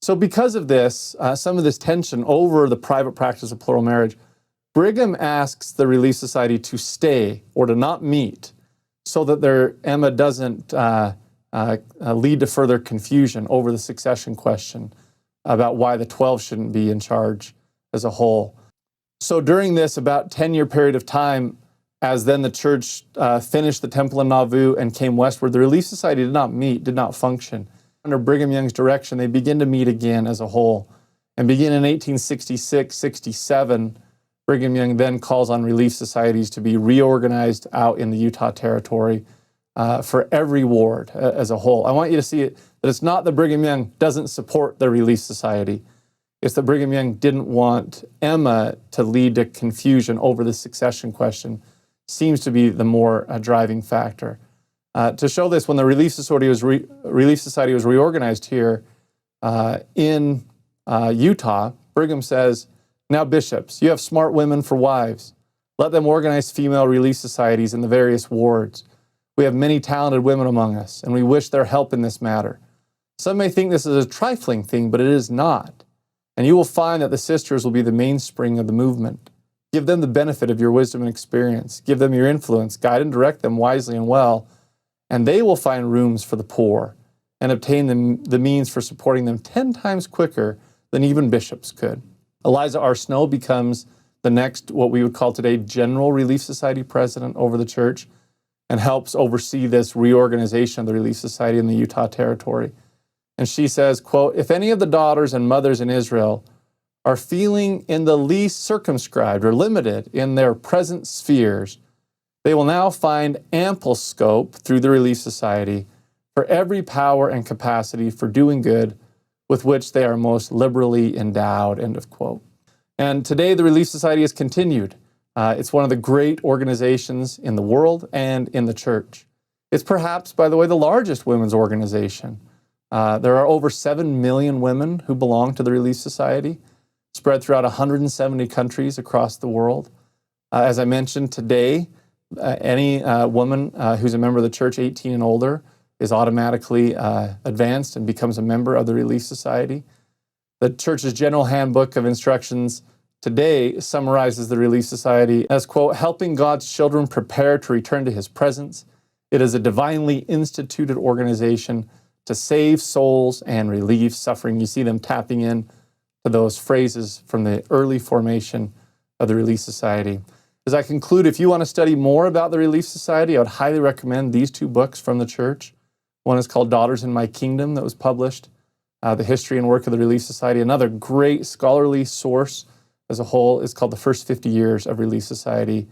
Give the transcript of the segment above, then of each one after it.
So because of this, some of this tension over the private practice of plural marriage, Brigham asks the Relief Society to stay or to not meet so that their Emma doesn't lead to further confusion over the succession question about why the 12 shouldn't be in charge as a whole. So during this about 10-year period of time, as then the church finished the temple in Nauvoo and came westward, the Relief Society did not meet, did not function. Under Brigham Young's direction, they begin to meet again as a whole. And begin in 1866-67, Brigham Young then calls on Relief Societies to be reorganized out in the Utah Territory for every ward as a whole. I want you to see it, that it's not that Brigham Young doesn't support the Relief Society. It's that Brigham Young didn't want Emma to lead to confusion over the succession question. Seems to be the more driving factor. To show this, when the Relief Society was reorganized here in Utah, Brigham says, "Now, bishops, you have smart women for wives. Let them organize female relief societies in the various wards. We have many talented women among us, and we wish their help in this matter. Some may think this is a trifling thing, but it is not. And you will find that the sisters will be the mainspring of the movement. Give them the benefit of your wisdom and experience. Give them your influence. Guide and direct them wisely and well. And they will find rooms for the poor and obtain the means for supporting them 10 times quicker than even bishops could." Eliza R. Snow becomes the next, what we would call today, General Relief Society president over the church, and helps oversee this reorganization of the Relief Society in the Utah Territory. And she says, quote, "If any of the daughters and mothers in Israel are feeling in the least circumscribed or limited in their present spheres, they will now find ample scope through the Relief Society for every power and capacity for doing good with which they are most liberally endowed," end of quote. And today the Relief Society has continued. It's one of the great organizations in the world and in the church. It's perhaps, by the way, the largest women's organization. There are over 7 million women who belong to the Relief Society, spread throughout 170 countries across the world. As I mentioned today, any woman who's a member of the church 18 and older is automatically advanced and becomes a member of the Relief Society. The church's general handbook of instructions today summarizes the Relief Society as, quote, "helping God's children prepare to return to his presence. It is a divinely instituted organization to save souls and relieve suffering." You see them tapping in to those phrases from the early formation of the Relief Society. As I conclude, if you want to study more about the Relief Society, I would highly recommend these 2 books from the church. One is called Daughters in My Kingdom, that was published, the history and work of the Relief Society. Another great scholarly source as a whole is called The First 50 Years of Relief Society,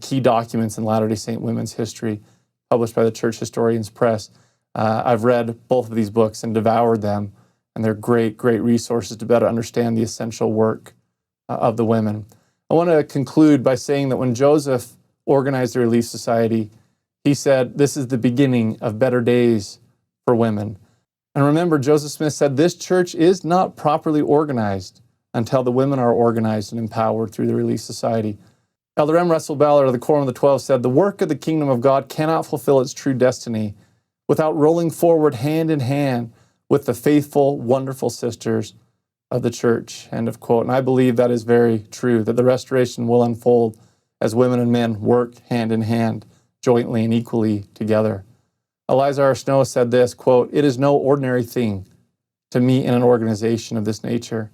Key Documents in Latter-day Saint Women's History, published by the Church Historians Press. I've read both of these books and devoured them, and they're great, great resources to better understand the essential work of the women. I want to conclude by saying that when Joseph organized the Relief Society, he said, "This is the beginning of better days for women." And remember, Joseph Smith said, "This church is not properly organized until the women are organized and empowered through the Relief Society." Elder M. Russell Ballard of the Quorum of the 12 said, "The work of the kingdom of God cannot fulfill its true destiny without rolling forward hand in hand with the faithful, wonderful sisters of the church," end of quote. And I believe that is very true, that the restoration will unfold as women and men work hand in hand, jointly and equally together. Eliza R. Snow said this, quote, "It is no ordinary thing to meet in an organization of this nature.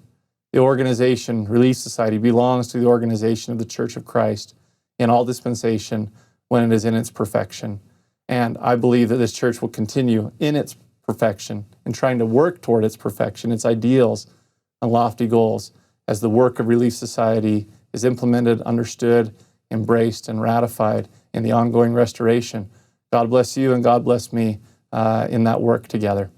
The organization, Relief Society, belongs to the organization of the Church of Christ in all dispensation when it is in its perfection. And I believe that this church will continue in its perfection and trying to work toward its perfection, its ideals and lofty goals, as the work of Relief Society is implemented, understood, embraced, and ratified in the ongoing restoration. God bless you and God bless me in that work together.